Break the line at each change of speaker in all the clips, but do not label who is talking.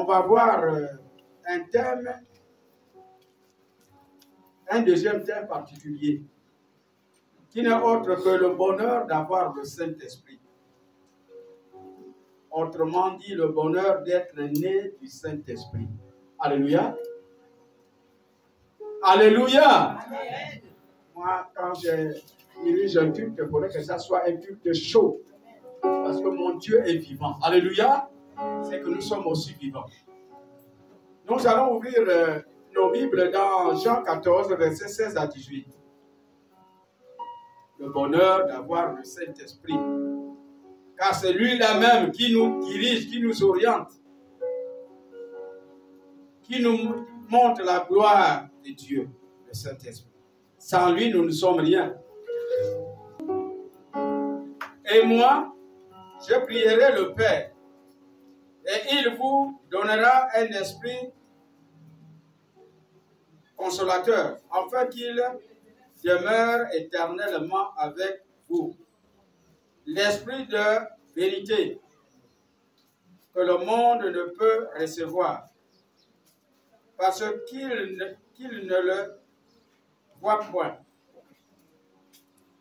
on va voir un thème, un deuxième thème particulier, qui n'est autre que le bonheur d'avoir le Saint-Esprit. Autrement dit, le bonheur d'être né du Saint-Esprit. Alléluia. Alléluia. Amen. Moi, quand je dirige un culte, il faudrait que ça soit un culte chaud. Parce que mon Dieu est vivant. Alléluia. C'est que nous sommes aussi vivants. Nous allons ouvrir nos Bibles dans Jean 14, versets 16 à 18. Le bonheur d'avoir le Saint-Esprit. Car c'est lui-là même qui nous dirige, qui nous oriente, qui nous montre la gloire de Dieu, le Saint-Esprit. Sans lui, nous ne sommes rien. Et moi, je prierai le Père, et il vous donnera un esprit consolateur, afin qu'il demeure éternellement avec vous. L'esprit de vérité que le monde ne peut recevoir, parce qu'il ne le voit point.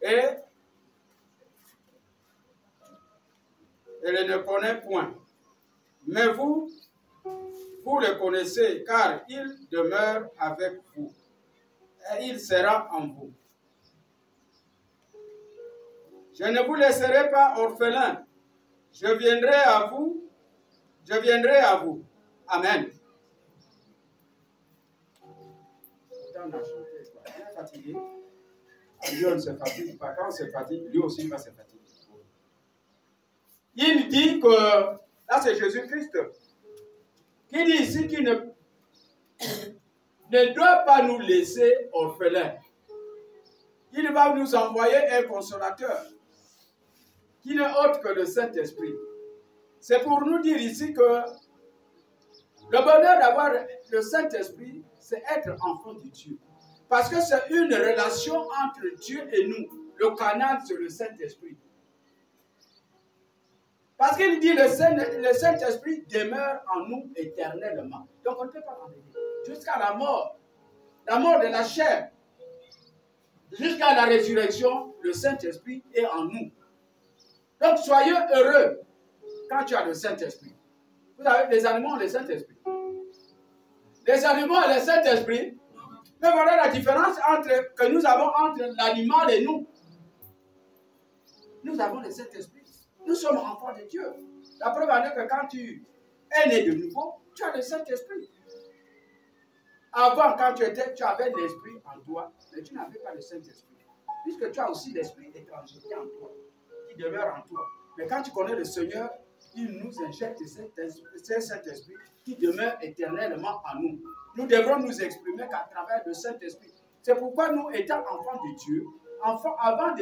Et il ne le connaît point. Mais vous le connaissez, car il demeure avec vous, et il sera en vous. Je ne vous laisserai pas orphelins. Je viendrai à vous. Je viendrai à vous. Amen. On a chanté, quoi. On est fatigué. Lui, on ne se fatigue pas. Quand on se fatigue, lui aussi va se fatiguer. Il dit que, là c'est Jésus-Christ, qui dit ici qu'il ne doit pas nous laisser orphelins. Il va nous envoyer un consolateur, qui n'est autre que le Saint-Esprit. C'est pour nous dire ici que le bonheur d'avoir le Saint-Esprit, c'est être enfant de Dieu. Parce que c'est une relation entre Dieu et nous. Le canal, c'est le Saint-Esprit. Parce qu'il dit le Saint-Esprit demeure en nous éternellement. Donc on ne peut pas l'enlever. Jusqu'à la mort de la chair, jusqu'à la résurrection, le Saint-Esprit est en nous. Donc soyez heureux quand tu as le Saint-Esprit. Vous savez, les animaux ont le Saint-Esprit. Les animaux ont le Saint-Esprit. Mais voilà la différence que nous avons entre l'animal et nous. Nous avons le Saint-Esprit. Nous sommes enfants de Dieu. La preuve en est que quand tu es né de nouveau, tu as le Saint-Esprit. Avant, quand tu avais l'Esprit en toi, mais tu n'avais pas le Saint-Esprit. Puisque tu as aussi l'Esprit étranger qui est en toi, qui demeure en toi. Mais quand tu connais le Seigneur, il nous injecte ce Saint-Esprit qui demeure éternellement en nous. Nous devrons nous exprimer qu'à travers le Saint-Esprit. C'est pourquoi nous, étant enfants de Dieu, avant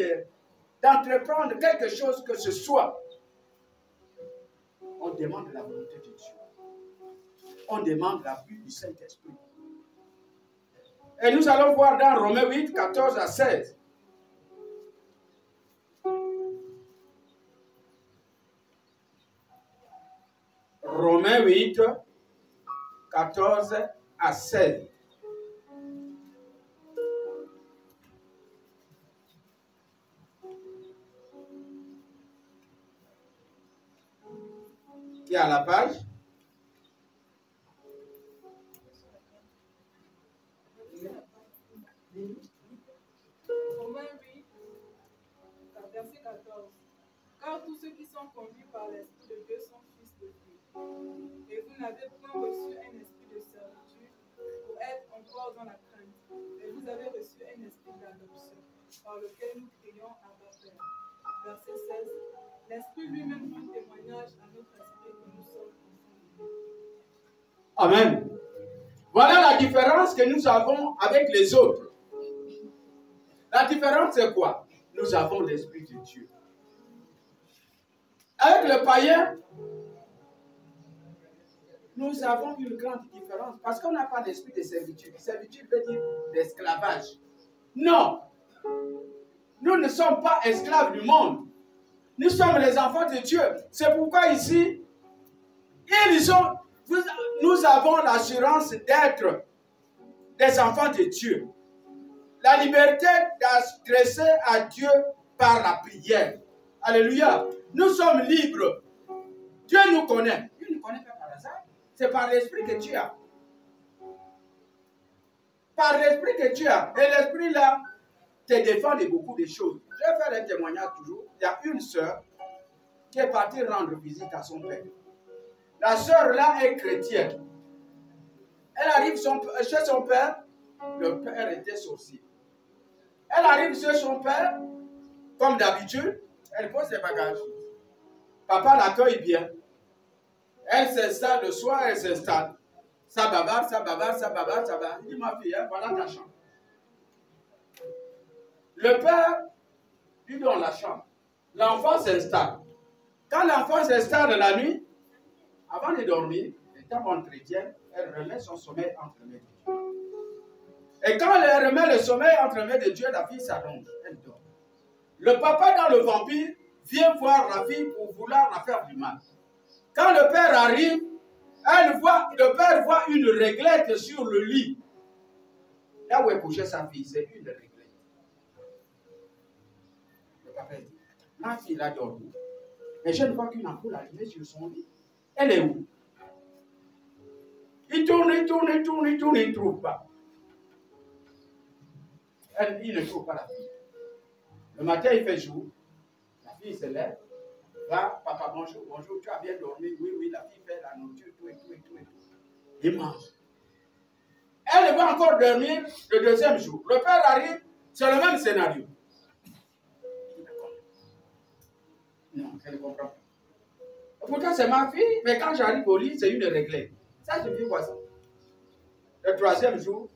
d'entreprendre quelque chose que ce soit, on demande la volonté de Dieu. On demande l'appui du Saint-Esprit. Et nous allons voir dans Romains 8, 14 à 16. Romains 8, 14 à 16. Qui est à la page?
Romains 8, verset 14. Car tous ceux qui sont conduits par l'Esprit de Dieu sont fils de Dieu. Et vous n'avez point reçu un esprit de servitude pour être encore dans la crainte, mais vous avez reçu un esprit d'adoption, par lequel nous crions Abba Père. Verset 16. L'Esprit lui-même rend témoignage à notre esprit que nous sommes enfants de Dieu.
Amen. Voilà la différence que nous avons avec les autres. La différence, c'est quoi? Nous avons l'Esprit de Dieu. Avec le païen, nous avons une grande différence parce qu'on n'a pas d'esprit de servitude. Servitude veut dire d'esclavage. Non. Nous ne sommes pas esclaves du monde. Nous sommes les enfants de Dieu. C'est pourquoi ici, Nous avons l'assurance d'être des enfants de Dieu. La liberté d'adresser à Dieu par la prière. Alléluia. Nous sommes libres. Dieu nous connaît. Il ne nous connaît pas par hasard. C'est par l'esprit que tu as. Par l'esprit que tu as. Et l'esprit là te défend de beaucoup de choses. Je vais faire un témoignage toujours. Il y a une sœur qui est partie rendre visite à son père. La sœur là est chrétienne. Elle arrive chez son père. Le père était sorcier. Elle arrive chez son père. Comme d'habitude, elle pose ses bagages. Papa l'accueille bien. Elle s'installe le soir, elle s'installe. Ça bavarde, ça bavarde, ça bavarde, ça bavarde. Il dit, ma fille, voilà ta chambre. Le père lui donne la chambre. L'enfant s'installe. Quand l'enfant s'installe la nuit, avant de dormir, étant bonne chrétienne, elle remet son sommeil entre les mains de Dieu. Et quand elle remet le sommeil entre les mains de Dieu, la fille s'allonge, elle dort. Le papa dans le vampire vient voir la fille pour vouloir la faire du mal. Quand le père arrive, le père voit une réglette sur le lit. Là où est couchée sa fille, c'est une réglette. Le papa dit, ma fille a dormi. Mais je ne vois qu'une ampoule allumée sur son lit. Elle est où? Il tourne, il ne trouve pas. Il ne trouve pas la fille. Le matin, il fait jour. La fille se lève. Va, papa, bonjour, bonjour, tu as bien dormi? Oui, oui, la fille fait la nourriture, tout et tout et tout et tout. Il mange. Elle va encore dormir le deuxième jour. Le père arrive, c'est le même scénario. Non, elle ne comprend pas. Pourtant, c'est ma fille, mais quand j'arrive au lit, c'est une réglée. Ça, je dis quoi ça? Le troisième jour,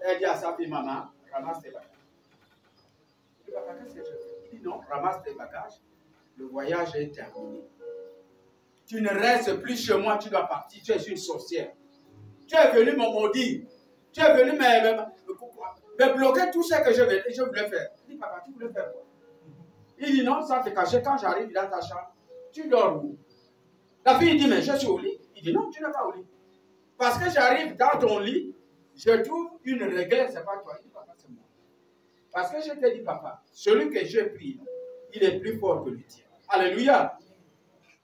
elle dit à sa fille, maman, ramasse tes bagages. Il dit, papa, qu'est-ce que je fais? Il dit, non, ramasse tes bagages. Le voyage est terminé. Tu ne restes plus chez moi, tu dois partir. Tu es une sorcière. Tu es venu me maudire. Tu es venu me bloquer tout ce que je voulais faire. Il dit, papa, tu voulais faire quoi? Il dit, non, sans te cacher, quand j'arrive dans ta chambre, tu dors où? La fille dit, mais je suis au lit. Il dit, non, tu n'es pas au lit. Parce que j'arrive dans ton lit, je trouve une réglette, c'est pas toi. Il dit, papa, c'est moi. Parce que je te dis, papa, celui que j'ai pris, il est plus fort que le tien. Alléluia.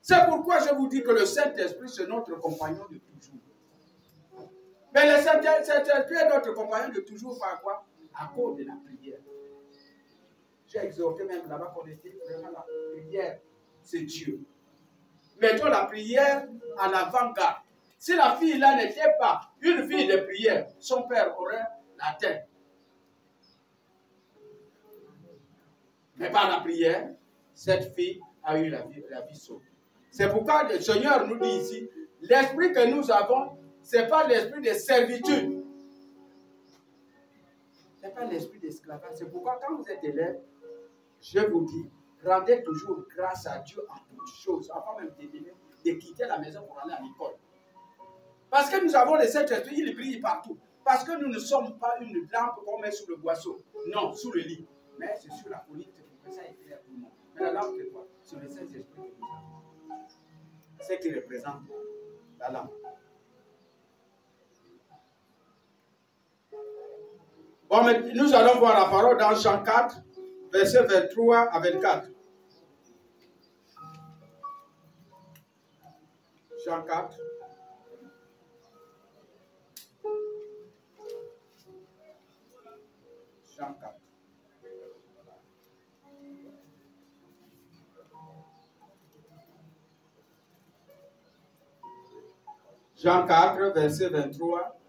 C'est pourquoi je vous dis que le Saint-Esprit, c'est notre compagnon de toujours. Mais le Saint-Esprit est notre compagnon de toujours par quoi? À cause de la prière. J'ai exhorté même là-bas qu'on était vraiment la prière, c'est Dieu. Mettons la prière en avant-garde. Si la fille là n'était pas une fille de prière, son père aurait la tête. Mais par la prière, cette fille a eu la vie sauvée. C'est pourquoi le Seigneur nous dit ici, l'esprit que nous avons, ce n'est pas l'esprit de servitude. Ce n'est pas l'esprit d'esclavage. C'est pourquoi quand vous êtes élève, je vous dis, rendez toujours grâce à Dieu en toutes choses, avant même de quitter la maison pour aller à l'école. Parce que nous avons le Saint-Esprit, il brille partout. Parce que nous ne sommes pas une lampe qu'on met sous le boisseau. Non, sous le lit. Mais c'est sur la colline, c'est pour que ça éclaire tout le monde. Mais la lampe, c'est quoi? C'est le Saint-Esprit que nous avons. C'est qui représente la lampe. Bon, mais nous allons voir la parole dans Jean 4, versets 23 à 24. Jean 4. Jean 4. Jean 4, versets 23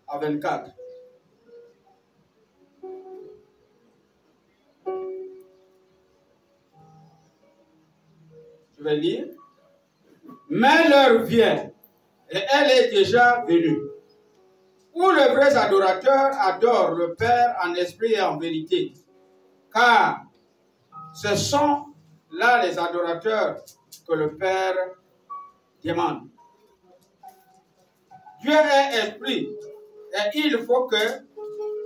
à 24. Je vais lire. Mais l'heure vient, et elle est déjà venue, où les vrais adorateurs adorent le Père en esprit et en vérité. Car ce sont là les adorateurs que le Père demande. Dieu est esprit, et il faut que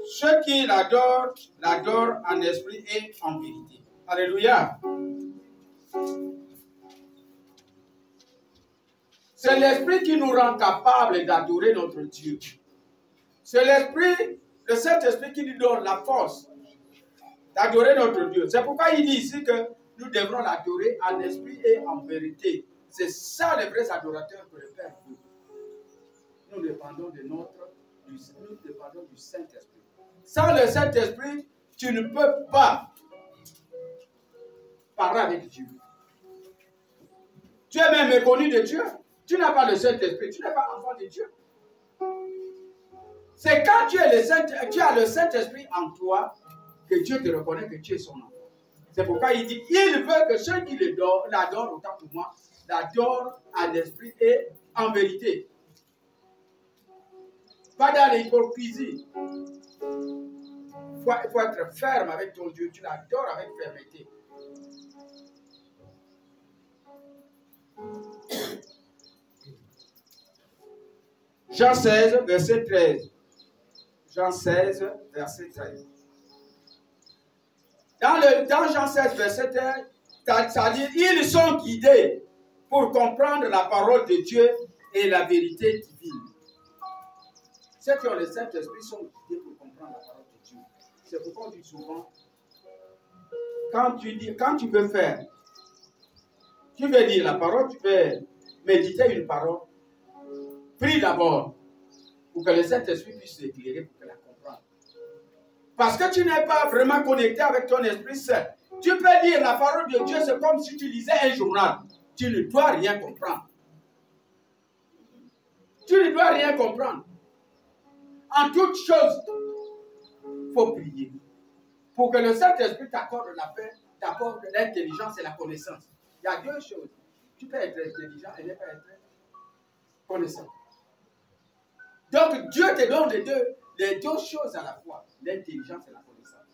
ceux qui l'adorent, l'adorent en esprit et en vérité. C'est l'Esprit qui nous rend capables d'adorer notre Dieu. C'est l'Esprit, le Saint-Esprit qui nous donne la force d'adorer notre Dieu. C'est pourquoi il dit ici que nous devrons l'adorer en esprit et en vérité. C'est ça les vrais adorateurs que le Père veut. Nous dépendons du Saint-Esprit. Sans le Saint-Esprit, tu ne peux pas parler avec Dieu. Tu es même méconnu de Dieu. Tu n'as pas le Saint-Esprit. Tu n'es pas enfant de Dieu. C'est quand tu as le Saint-Esprit en toi que Dieu te reconnaît que tu es son enfant. C'est pourquoi il dit, il veut que ceux qui l'adorent autant que moi, l'adorent en esprit et en vérité. Pas dans l'hypocrisie. Il faut être ferme avec ton Dieu. Tu l'adores avec fermeté. Jean 16, verset 13. Jean 16, verset 13. Dans Jean 16, verset 13, ça dit, ils sont guidés pour comprendre la parole de Dieu et la vérité divine. Ceux qui ont le Saint-Esprit sont guidés pour comprendre la parole de Dieu. C'est pourquoi on dit souvent, quand tu veux faire, tu veux dire la parole, tu veux méditer une parole, prie d'abord pour que le Saint-Esprit puisse l'éclairer pour qu'elle la comprenne. Parce que tu n'es pas vraiment connecté avec ton Esprit Saint. Tu peux dire la parole de Dieu, c'est comme si tu lisais un journal. Tu ne dois rien comprendre. Tu ne dois rien comprendre. En toute chose, il faut prier. Pour que le Saint-Esprit t'accorde la paix, t'accorde l'intelligence et la connaissance. Il y a deux choses. Tu peux être intelligent et ne pas être connaissant. Donc Dieu te donne les deux choses à la fois, l'intelligence et la connaissance.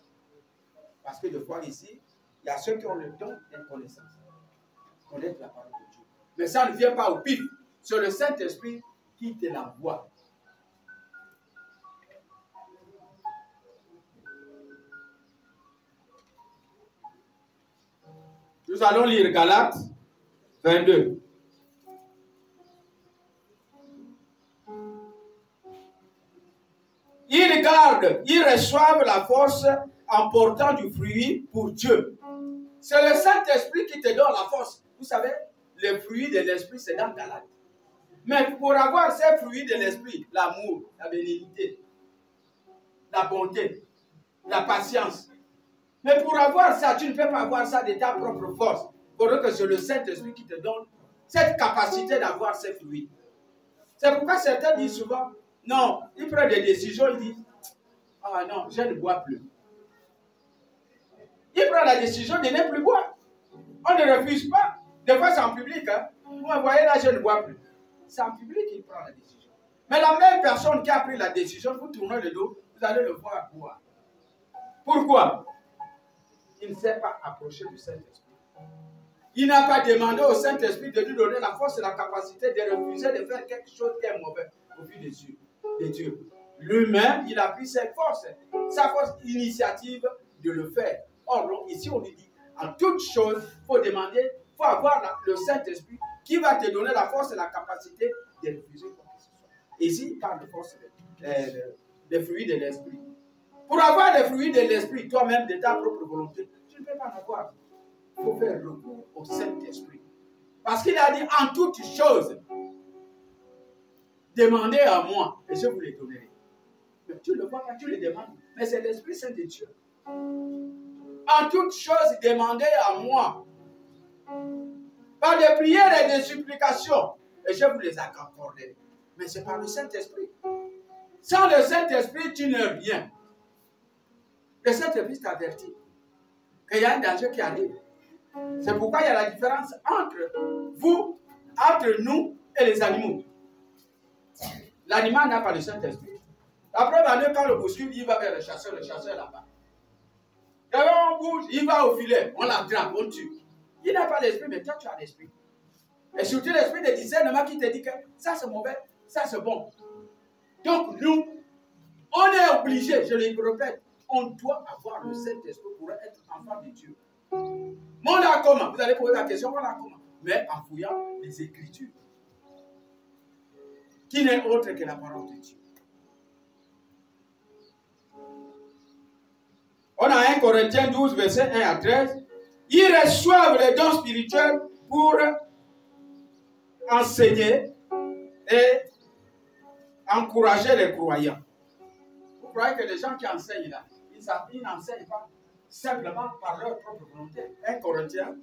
Parce que de fois ici, il y a ceux qui ont le don de la connaissance. Connaître la parole de Dieu. Mais ça ne vient pas au pif. C'est le Saint-Esprit qui te l'envoie. Nous allons lire Galates 22. Ils reçoivent la force en portant du fruit pour Dieu. C'est le Saint-Esprit qui te donne la force. Vous savez, le fruit de l'Esprit, c'est dans Galates. Mais pour avoir ces fruits de l'Esprit, l'amour, la bénignité, la bonté, la patience. Mais pour avoir ça, tu ne peux pas avoir ça de ta propre force. Pour que c'est le Saint-Esprit qui te donne cette capacité d'avoir ces fruits. C'est pourquoi certains disent souvent, non, ils prennent des décisions, ils disent, ah non, je ne bois plus. Ils prennent la décision de ne plus boire. On ne refuse pas. Des fois, c'est en public. Hein. Vous voyez là, je ne bois plus. C'est en public qu'il prend la décision. Mais la même personne qui a pris la décision, vous tournez le dos, vous allez le voir boire. Pourquoi? Il ne s'est pas approché du Saint-Esprit. Il n'a pas demandé au Saint-Esprit de lui donner la force et la capacité de refuser de faire quelque chose qui est mauvais au vu de Dieu. Lui-même, il a pris cette force, sa force initiative de le faire. Or, ici, on lui dit, en toute chose, il faut demander, il faut avoir le Saint-Esprit qui va te donner la force et la capacité de refuser quoi que ce soit. Ici, il parle de force des fruits de l'Esprit. Pour avoir les fruits de l'Esprit, toi-même, de ta propre volonté, tu ne peux pas en avoir. Il faut faire recours au Saint-Esprit. Parce qu'il a dit, en toutes choses, demandez à moi, et je vous les donnerai. Mais tu ne le vois pas, tu le demandes. Mais c'est l'Esprit Saint de Dieu. En toutes choses, demandez à moi. Par des prières et des supplications, et je vous les accorderai. Mais c'est par le Saint-Esprit. Sans le Saint-Esprit, tu n'es rien. Le Saint-Esprit t'avertit qu'il y a un danger qui arrive. C'est pourquoi il y a la différence entre vous, entre nous et les animaux. L'animal n'a pas le Saint-Esprit. La preuve en est quand le bouscule, il va vers le chasseur là-bas. Quand on bouge, il va au filet, on l'attrape, on tue. Il n'a pas l'esprit, mais toi tu as l'esprit. Et surtout l'esprit de discernement qui te dit que ça c'est mauvais, ça c'est bon. Donc nous, on est obligé, je le répète, on doit avoir le Saint-Esprit pour être enfant de Dieu. Mais on l'a comment? Vous allez poser la question, on l'a comment? Mais en fouillant les Écritures. qui n'est autre que la parole de Dieu. On a 1 Corinthiens 12, verset 1 à 13. Ils reçoivent les dons spirituels pour enseigner et encourager les croyants. Vous croyez que les gens qui enseignent là, ils n'enseignent pas simplement par leur propre volonté. 1 Corinthiens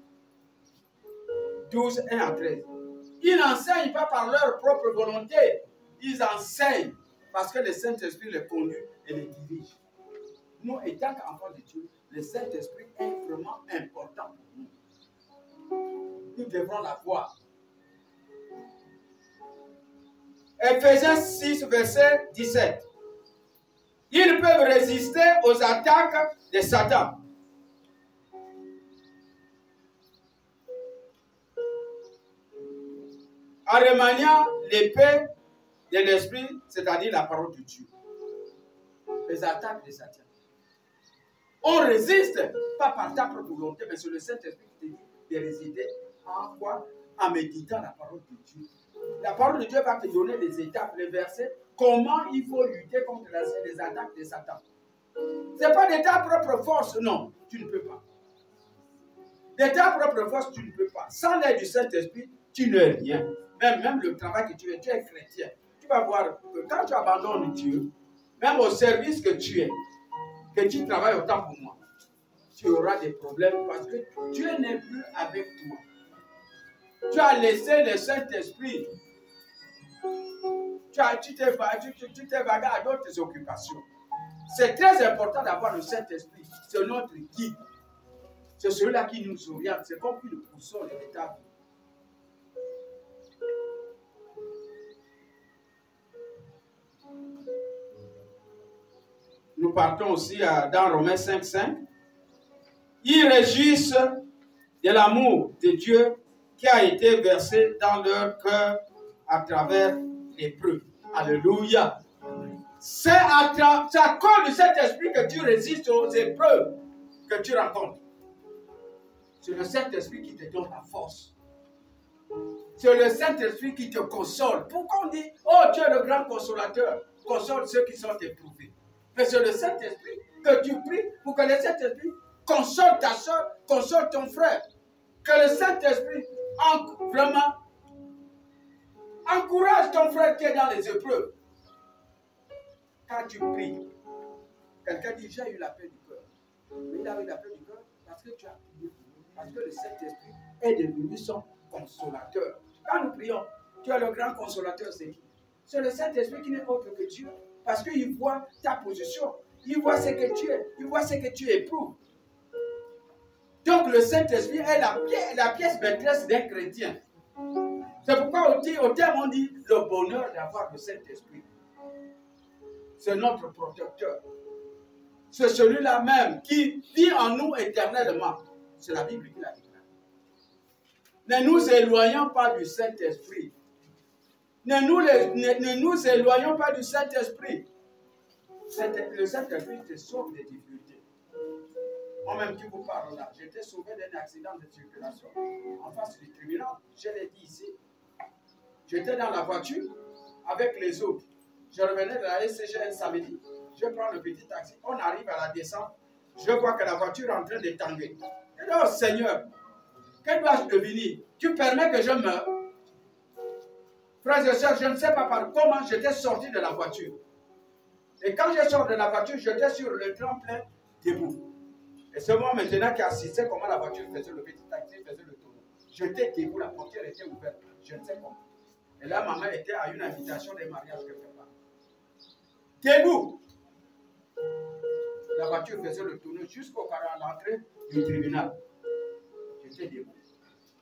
12, 1 à 13. Ils n'enseignent pas par leur propre volonté. Ils enseignent parce que le Saint-Esprit les conduit et les dirige. Nous, étant qu'enfants de Dieu, le Saint-Esprit est vraiment important pour nous. Nous devons l'avoir. Ephésiens 6, verset 17. Ils peuvent résister aux attaques de Satan. En remaniant l'épée de l'esprit, c'est-à-dire la parole de Dieu. Les attaques de Satan. On résiste, pas par ta propre volonté, mais c'est le Saint-Esprit qui te dit de résister en quoi? En méditant la parole de Dieu. La parole de Dieu va te donner les étapes, les versets, comment il faut lutter contre les attaques de Satan. Ce n'est pas de ta propre force, non, tu ne peux pas. De ta propre force, tu ne peux pas. Sans l'aide du Saint-Esprit, tu n'es rien. Même le travail que tu es chrétien. Tu vas voir que quand tu abandonnes Dieu, même au service que tu es, que tu travailles autant pour moi, tu auras des problèmes parce que Dieu n'est plus avec toi. Tu as laissé le Saint-Esprit. Tu t'es vagué à d'autres occupations. C'est très important d'avoir le Saint-Esprit. C'est notre guide. C'est celui-là qui nous oriente. C'est comme une boussole de ta vie. Nous partons aussi dans Romains 5, 5. Ils réjouissent de l'amour de Dieu qui a été versé dans leur cœur à travers l'épreuve. Alléluia. C'est à cause de cet esprit que tu résistes aux épreuves que tu rencontres. C'est le Saint-Esprit qui te donne la force. C'est le Saint-Esprit qui te console. Pourquoi on dit, oh, tu es le grand consolateur, console ceux qui sont éprouvés. Mais c'est le Saint-Esprit que tu pries pour que le Saint-Esprit console ta soeur, console ton frère. Que le Saint-Esprit vraiment encourage ton frère qui est dans les épreuves. Quand tu pries, quelqu'un dit, j'ai eu la paix du cœur. Mais il a eu la paix du cœur parce que tu as prié pour lui. Parce que le Saint-Esprit est devenu son consolateur. Quand nous prions, tu es le grand consolateur, c'est qui? C'est le Saint-Esprit qui n'est autre que Dieu. Parce qu'il voit ta position. Il voit ce que tu es. Il voit ce que tu éprouves. Donc le Saint-Esprit est la pièce maîtresse d'un chrétien. C'est pourquoi au terme on dit le bonheur d'avoir le Saint-Esprit. C'est notre protecteur. C'est celui-là même qui vit en nous éternellement. C'est la Bible qui l'a dit. Ne nous éloignons pas du Saint-Esprit. Ne nous éloignons pas du Saint-Esprit. Le Saint-Esprit te sauve des difficultés. Moi-même qui vous parle là, j'ai été sauvé d'un accident de circulation en face du tribunal. Je l'ai dit ici. J'étais dans la voiture avec les autres. Je revenais de la SCG un samedi. Je prends le petit taxi. On arrive à la descente. Je vois que la voiture est en train de tanguer. Je dis, oh Seigneur, que dois-je devenir? Tu permets que je meure? Frères et sœurs, je ne sais pas par comment j'étais sorti de la voiture. Et quand je sors de la voiture, j'étais sur le tremplin debout. Et c'est moi maintenant qui assistais comment la voiture faisait le petit taxi, faisait le tour. J'étais debout, la portière était ouverte. Je ne sais comment. Et là, maman était à une invitation de mariage quelque part. Debout. La voiture faisait le tour jusqu'à l'entrée du tribunal. J'étais debout.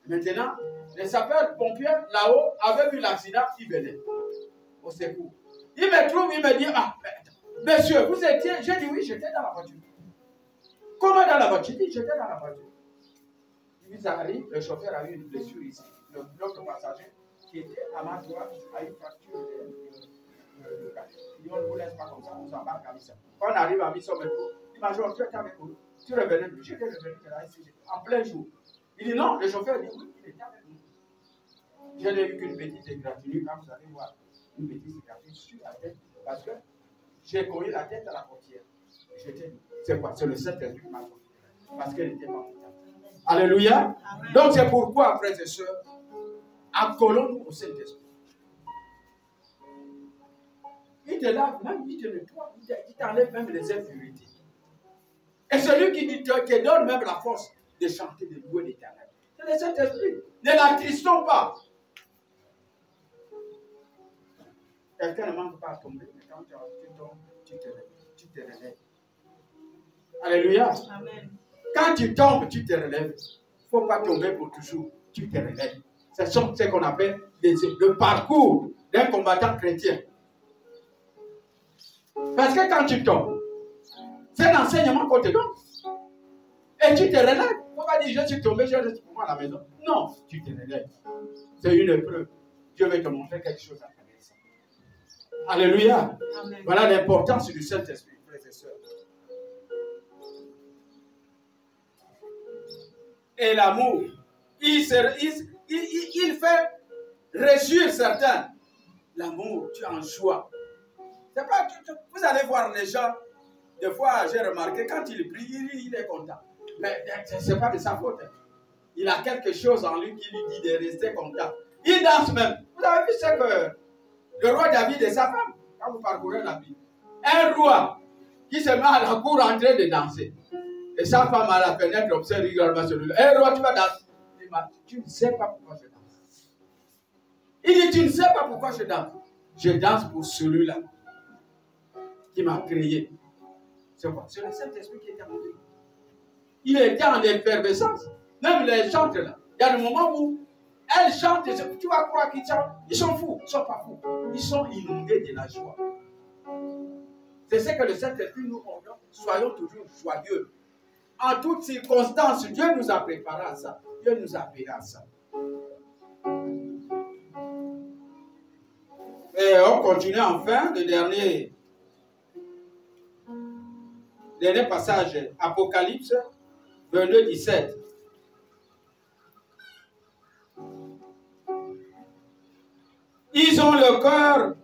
Maintenant, les sapeurs-pompiers là-haut avaient vu l'accident, ils venaient au secours. Il me trouve, il me dit, ah, monsieur, vous étiez, j'ai dit oui, j'étais dans la voiture. Comment dans la voiture? Il dit, j'étais dans la voiture. Il dit, ça arrive, le chauffeur a eu une blessure ici. L'autre passager qui était à ma droite a eu une fracture de cage. Il dit, on ne vous laisse pas comme ça, on s'embarque à Mission. Quand on arrive à Mission, il dit, Major, tu étais avec nous. Tu revenais, j'étais revenu de la SCG, en plein jour. Il dit, non, le chauffeur dit, oui, il était avec nous. Je n'ai eu qu'une petite égratignure, quand vous allez voir. une petite cicatrice sur la tête parce que j'ai collé la tête à la portière. C'est quoi? C'est le Saint-Esprit qui m'a collé. Parce qu'elle n'était pas contente. Alléluia. Amen. Donc c'est pourquoi, frères et sœurs, accolons-nous au Saint-Esprit. Il te lave, même il te nettoie, il t'enlève même les impurités. Et celui qui te donne même la force de chanter, de louer l'Éternel. C'est le Saint-Esprit. Ne l'attristons pas. Quelqu'un ne manque pas à tomber, mais quand tu tombes, tu te relèves. Alléluia. Amen. Quand tu tombes, tu te relèves. Il ne faut pas tomber pour toujours. Tu te relèves. C'est ce qu'on appelle le parcours d'un combattant chrétien. Parce que quand tu tombes, c'est l'enseignement qu'on te donne. Et tu te relèves. On va dire, je suis tombé, je reste pour moi à la maison. Non, tu te relèves. C'est une épreuve. Dieu veut te montrer quelque chose à travers ça. Alléluia. Amen. Voilà l'importance du Saint-Esprit, frères et sœurs. Et l'amour, il fait réussir certains. L'amour, tu en joie. C'est pas, vous allez voir les gens, des fois j'ai remarqué, quand il prie, il est content. Mais ce n'est pas de sa faute. Il a quelque chose en lui qui lui dit de rester content. Il danse même. Vous avez vu ce que le roi David et sa femme, quand vous parcourez la Bible, un roi qui se met à la cour en train de danser. Et sa femme à la fenêtre observe régulièrement celui-là. Hé, roi, tu vas danser. Il m'a dit, tu ne sais pas pourquoi je danse. Il dit, tu ne sais pas pourquoi je danse. Je danse pour celui-là qui m'a créé. C'est quoi? C'est le Saint-Esprit qui était en lui. Il était en effervescence. Même les chantes là. Il y a des moments où elles chantent, tu vas croire qu'ils chantent. Ils sont fous, ils ne sont pas fous. Ils sont inondés de la joie. C'est ce que le Saint-Esprit nous ordonne. Soyons toujours joyeux. En toutes circonstances, Dieu nous a préparé à ça. Dieu nous a appelés à ça. Et on continue enfin le dernier passage, Apocalypse 22, 17. Ils ont le cœur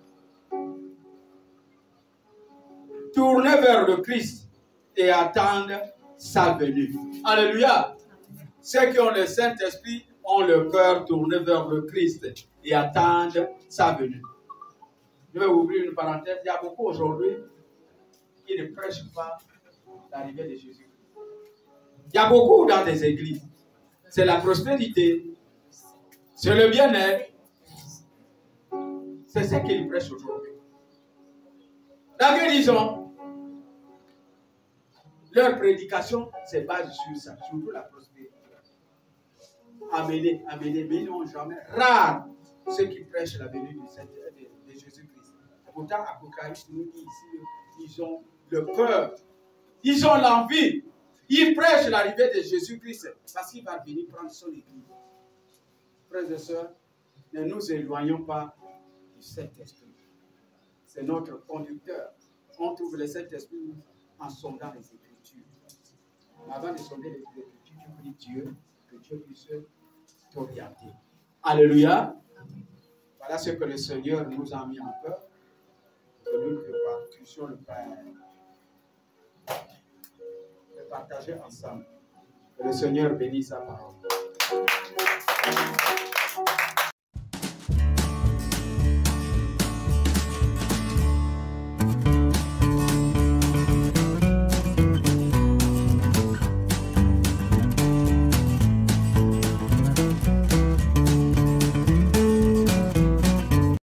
tourné vers le Christ et attendent sa venue. Alléluia. Ceux qui ont le Saint-Esprit ont le cœur tourné vers le Christ et attendent sa venue. Je vais ouvrir une parenthèse. Il y a beaucoup aujourd'hui qui ne prêchent pas l'arrivée de Jésus. Il y a beaucoup dans des églises. C'est la prospérité. C'est le bien-être. C'est ce qu'ils prêchent aujourd'hui. La guérison, leur prédication se base sur ça, surtout la prospérité. Amenez, mais ils n'ont jamais, rare ceux qui prêchent la venue de Jésus-Christ. Pourtant, Apocalypse nous dit ici, ils ont le cœur, ils ont l'envie, ils prêchent l'arrivée de Jésus-Christ parce qu'il va venir prendre son église. Frères et sœurs, ne nous éloignons pas du Saint-Esprit. C'est notre conducteur. On trouve le Saint-Esprit en sondant les Écritures. Avant de sonder les Écritures, tu pries Dieu, que Dieu puisse t'orienter. Alléluia. Voilà ce que le Seigneur nous a mis en cœur. Que nous puissions le partager ensemble. Que le Seigneur bénisse sa parole.